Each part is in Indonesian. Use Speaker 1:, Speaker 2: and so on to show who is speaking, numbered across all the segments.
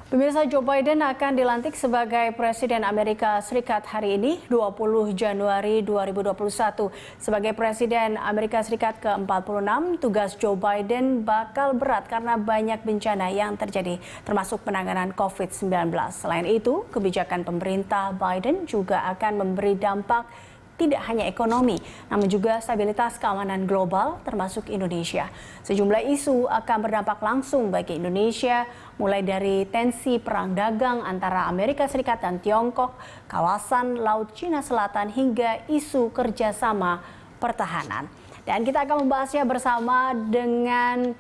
Speaker 1: Pemirsa, Joe Biden akan dilantik sebagai Presiden Amerika Serikat hari ini, 20 Januari 2021. Sebagai Presiden Amerika Serikat ke-46, tugas Joe Biden bakal berat karena banyak bencana yang terjadi, termasuk penanganan COVID-19. Selain itu, kebijakan pemerintah Biden juga akan memberi dampak tidak hanya ekonomi, namun juga stabilitas keamanan global termasuk Indonesia. Sejumlah isu akan berdampak langsung bagi Indonesia, mulai dari tensi perang dagang antara Amerika Serikat dan Tiongkok, kawasan Laut Cina Selatan, hingga isu kerjasama pertahanan. Dan kita akan membahasnya bersama dengan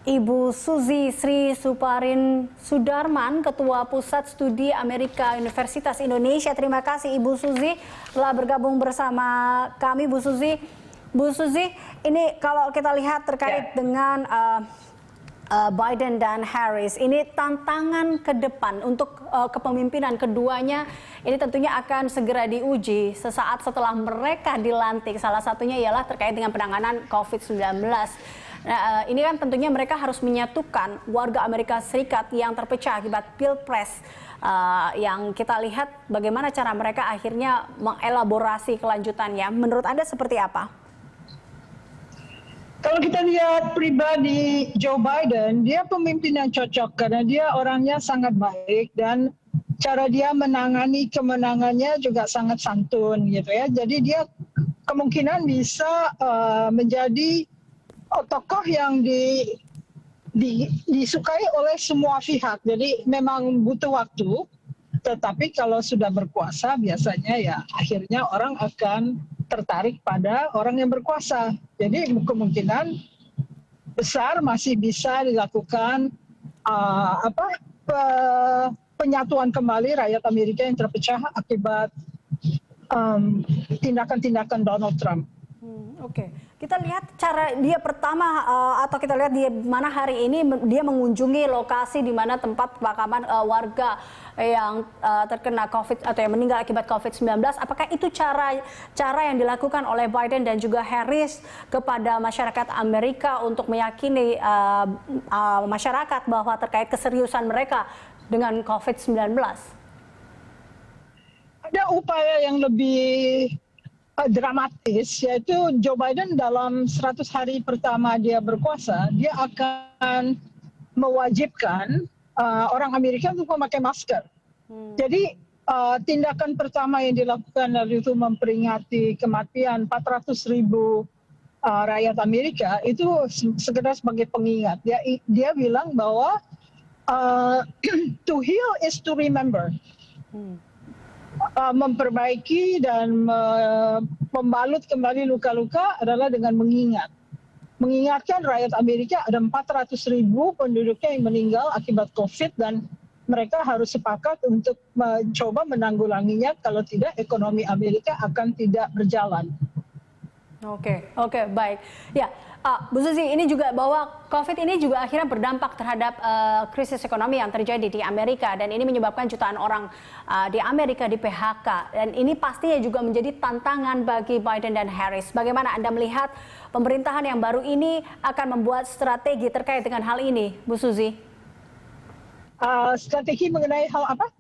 Speaker 1: Ibu Suzy Sri Suparin Sudarman, Ketua Pusat Studi Amerika Universitas Indonesia. Terima kasih Ibu Suzy telah bergabung bersama kami, Bu Suzy. Bu Suzy, ini kalau kita lihat terkait dengan Biden dan Harris, ini tantangan ke depan untuk kepemimpinan keduanya ini tentunya akan segera diuji sesaat setelah mereka dilantik. Salah satunya ialah terkait dengan penanganan COVID-19. Nah, ini kan tentunya mereka harus menyatukan warga Amerika Serikat yang terpecah akibat Pilpres, yang kita lihat bagaimana cara mereka akhirnya mengelaborasi kelanjutannya. Menurut Anda seperti apa?
Speaker 2: Kalau kita lihat pribadi Joe Biden, dia pemimpin yang cocok karena dia orangnya sangat baik dan cara dia menangani kemenangannya juga sangat santun gitu ya. Jadi dia kemungkinan bisa menjadi tokoh yang disukai oleh semua pihak. Jadi memang butuh waktu, tetapi kalau sudah berkuasa biasanya ya akhirnya orang akan tertarik pada orang yang berkuasa. Jadi kemungkinan besar masih bisa dilakukan penyatuan kembali rakyat Amerika yang terpecah akibat tindakan-tindakan Donald Trump.
Speaker 1: Oke. Kita lihat cara dia pertama atau kita lihat di mana hari ini dia mengunjungi lokasi di mana tempat pemakaman warga yang terkena COVID atau yang meninggal akibat COVID-19. Apakah itu cara yang dilakukan oleh Biden dan juga Harris kepada masyarakat Amerika untuk meyakini masyarakat bahwa terkait keseriusan mereka dengan COVID-19?
Speaker 2: Ada upaya yang lebih dramatis, yaitu Joe Biden dalam 100 hari pertama dia berkuasa, dia akan mewajibkan orang Amerika untuk memakai masker. Jadi tindakan pertama yang dilakukan itu memperingati kematian 400.000 rakyat Amerika itu sekedar sebagai pengingat. Dia bilang bahwa to heal is to remember. Memperbaiki dan membalut kembali luka-luka adalah dengan mengingat. Mengingatkan rakyat Amerika ada 400.000 penduduknya yang meninggal akibat COVID dan mereka harus sepakat untuk mencoba menanggulanginya, kalau tidak ekonomi Amerika akan tidak berjalan.
Speaker 1: Oke, baik. Ya, Bu Suzy, ini juga bahwa COVID ini juga akhirnya berdampak terhadap krisis ekonomi yang terjadi di Amerika dan ini menyebabkan jutaan orang di Amerika di PHK dan ini pastinya juga menjadi tantangan bagi Biden dan Harris. Bagaimana Anda melihat pemerintahan yang baru ini akan membuat strategi terkait dengan hal ini, Bu Suzy?
Speaker 2: Strategi mengenai hal apa?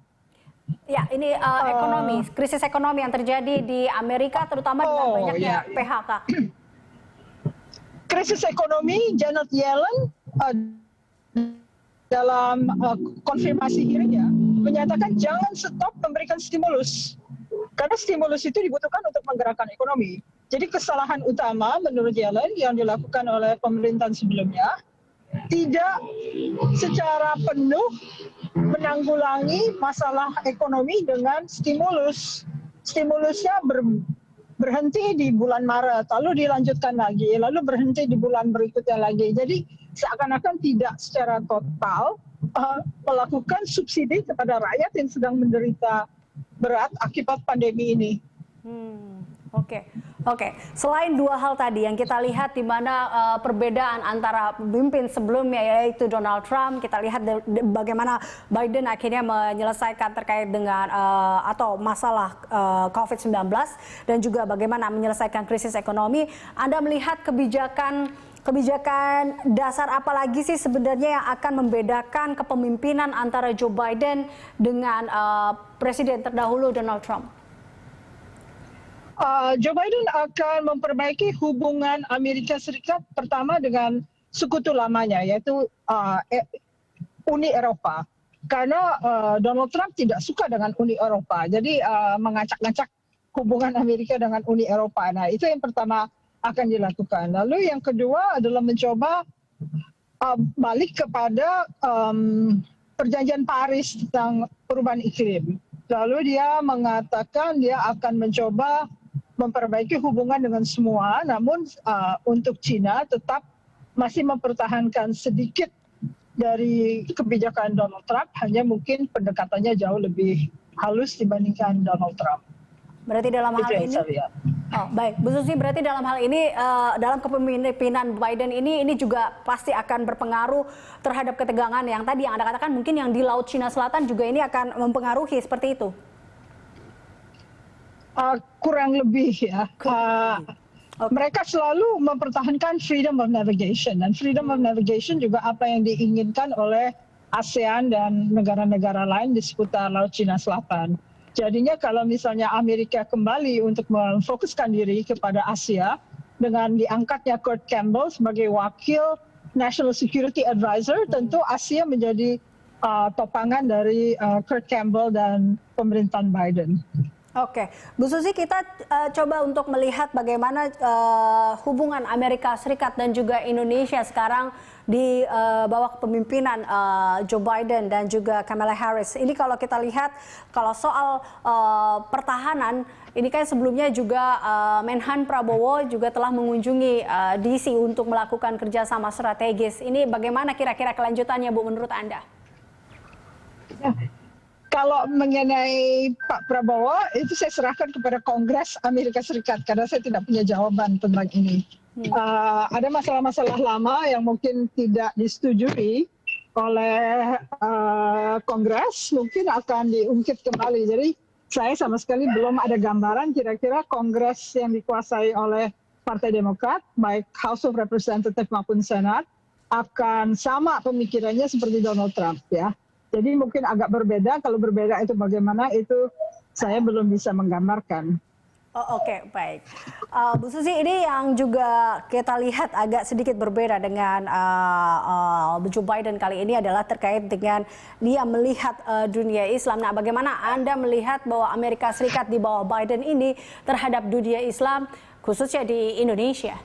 Speaker 1: Ya, ini ekonomi, krisis ekonomi yang terjadi di Amerika terutama dengan banyaknya PHK.
Speaker 2: Krisis ekonomi, Janet Yellen dalam konfirmasi hearing-nya menyatakan jangan stop memberikan stimulus. Karena stimulus itu dibutuhkan untuk menggerakkan ekonomi. Jadi kesalahan utama menurut Yellen yang dilakukan oleh pemerintahan sebelumnya tidak secara penuh menanggulangi masalah ekonomi dengan stimulus. Stimulusnya berhenti di bulan Maret, lalu dilanjutkan lagi, lalu berhenti di bulan berikutnya lagi. Jadi seakan-akan tidak secara total melakukan subsidi kepada rakyat yang sedang menderita berat akibat pandemi ini.
Speaker 1: Oke. Selain dua hal tadi yang kita lihat di mana perbedaan antara pemimpin sebelumnya yaitu Donald Trump, kita lihat bagaimana Biden akhirnya menyelesaikan terkait dengan atau masalah COVID-19 dan juga bagaimana menyelesaikan krisis ekonomi. Anda melihat kebijakan kebijakan dasar apa lagi sih sebenarnya yang akan membedakan kepemimpinan antara Joe Biden dengan Presiden terdahulu Donald Trump?
Speaker 2: Joe Biden akan memperbaiki hubungan Amerika Serikat pertama dengan sekutu lamanya, yaitu Uni Eropa. Karena Donald Trump tidak suka dengan Uni Eropa, jadi mengacak-ngacak hubungan Amerika dengan Uni Eropa. Nah, itu yang pertama akan dilakukan. Lalu yang kedua adalah mencoba balik kepada Perjanjian Paris tentang perubahan iklim. Lalu dia mengatakan dia akan mencoba memperbaiki hubungan dengan semua, namun untuk China tetap masih mempertahankan sedikit dari kebijakan Donald Trump, hanya mungkin pendekatannya jauh lebih halus dibandingkan Donald Trump.
Speaker 1: Berarti dalam hal ini, baik, Bu Susi, berarti dalam hal ini dalam kepemimpinan Biden ini juga pasti akan berpengaruh terhadap ketegangan yang tadi yang Anda katakan mungkin yang di Laut Cina Selatan juga ini akan mempengaruhi seperti itu.
Speaker 2: Kurang lebih ya. Mereka selalu mempertahankan freedom of navigation, dan freedom of navigation juga apa yang diinginkan oleh ASEAN dan negara-negara lain di seputar Laut Cina Selatan. Jadinya kalau misalnya Amerika kembali untuk memfokuskan diri kepada Asia dengan diangkatnya Kurt Campbell sebagai wakil National Security Advisor, tentu Asia menjadi topangan dari Kurt Campbell dan pemerintahan Biden.
Speaker 1: Oke, Bu Susi, kita coba untuk melihat bagaimana hubungan Amerika Serikat dan juga Indonesia sekarang di bawah kepemimpinan Joe Biden dan juga Kamala Harris. Ini kalau kita lihat, kalau soal pertahanan, ini kan sebelumnya juga Menhan Prabowo juga telah mengunjungi DC untuk melakukan kerjasama strategis. Ini bagaimana kira-kira kelanjutannya, Bu, menurut Anda?
Speaker 2: Kalau mengenai Pak Prabowo, itu saya serahkan kepada Kongres Amerika Serikat, karena saya tidak punya jawaban tentang ini. Ada masalah-masalah lama yang mungkin tidak disetujui oleh Kongres, mungkin akan diungkit kembali. Jadi saya sama sekali belum ada gambaran kira-kira Kongres yang dikuasai oleh Partai Demokrat, baik House of Representatives maupun Senat, akan sama pemikirannya seperti Donald Trump, ya. Jadi mungkin agak berbeda, kalau berbeda itu bagaimana, itu saya belum bisa menggambarkan.
Speaker 1: Oke, baik. Bu Susi, ini yang juga kita lihat agak sedikit berbeda dengan Joe Biden kali ini adalah terkait dengan dia melihat dunia Islam. Nah, bagaimana Anda melihat bahwa Amerika Serikat di bawah Biden ini terhadap dunia Islam, khususnya di Indonesia?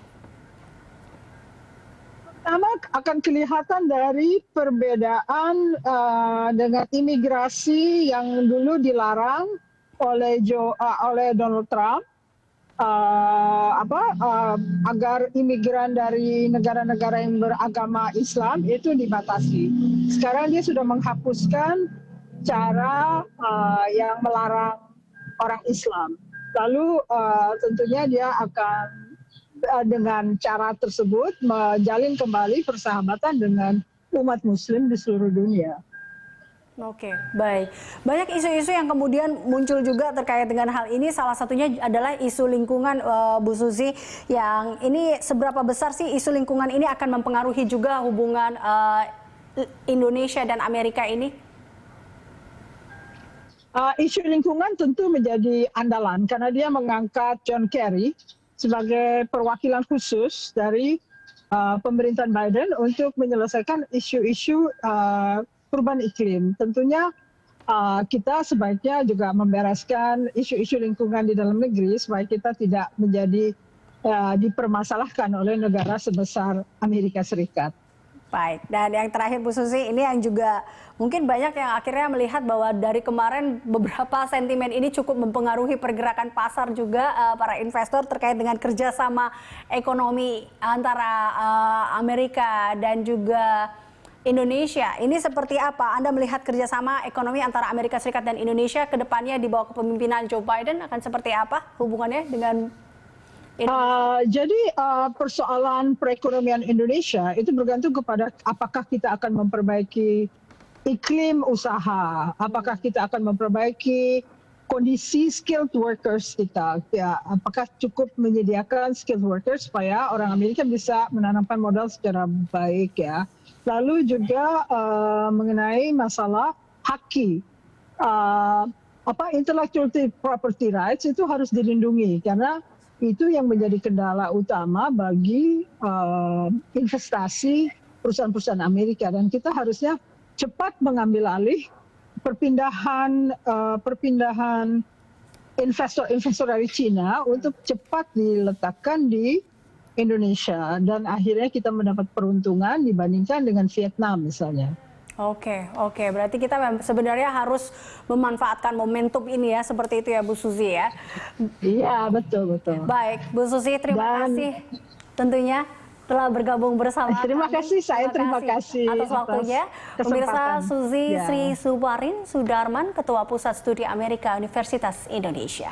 Speaker 2: Pertama akan kelihatan dari perbedaan dengan imigrasi yang dulu dilarang oleh Donald Trump, agar imigran dari negara-negara yang beragama Islam itu dibatasi. Sekarang dia sudah menghapuskan cara yang melarang orang Islam. Lalu tentunya dia akan dengan cara tersebut menjalin kembali persahabatan dengan umat Muslim di seluruh dunia.
Speaker 1: Oke, baik. Banyak isu-isu yang kemudian muncul juga terkait dengan hal ini. Salah satunya adalah isu lingkungan, Bu Susi. Yang ini seberapa besar sih isu lingkungan ini akan mempengaruhi juga hubungan Indonesia dan Amerika ini?
Speaker 2: Isu lingkungan tentu menjadi andalan karena dia mengangkat John Kerry sebagai perwakilan khusus dari pemerintahan Biden untuk menyelesaikan isu-isu perubahan iklim. Tentunya kita sebaiknya juga membereskan isu-isu lingkungan di dalam negeri supaya kita tidak menjadi dipermasalahkan oleh negara sebesar Amerika Serikat.
Speaker 1: Baik, dan yang terakhir Bu Susi, ini yang juga mungkin banyak yang akhirnya melihat bahwa dari kemarin beberapa sentimen ini cukup mempengaruhi pergerakan pasar juga para investor terkait dengan kerjasama ekonomi antara Amerika dan juga Indonesia. Ini seperti apa? Anda melihat kerjasama ekonomi antara Amerika Serikat dan Indonesia ke depannya di bawah kepemimpinan Joe Biden akan seperti apa hubungannya dengan
Speaker 2: Jadi persoalan perekonomian Indonesia itu bergantung kepada apakah kita akan memperbaiki iklim usaha, apakah kita akan memperbaiki kondisi skilled workers kita, ya apakah cukup menyediakan skilled workers supaya orang Amerika bisa menanamkan modal secara baik ya. Lalu juga mengenai masalah haki, intellectual property rights itu harus dilindungi karena itu yang menjadi kendala utama bagi investasi perusahaan-perusahaan Amerika, dan kita harusnya cepat mengambil alih perpindahan investor dari Cina untuk cepat diletakkan di Indonesia, dan akhirnya kita mendapat peruntungan dibandingkan dengan Vietnam misalnya.
Speaker 1: Oke, berarti kita sebenarnya harus memanfaatkan momentum ini ya, seperti itu ya Bu Suzy ya.
Speaker 2: Iya, betul.
Speaker 1: Baik, Bu Suzy, terima kasih tentunya telah bergabung bersama kami.
Speaker 2: Terima kasih
Speaker 1: atas waktunya. Pemirsa, Suzy
Speaker 2: Ya.
Speaker 1: Sri Subarin Sudarman, Ketua Pusat Studi Amerika Universitas Indonesia.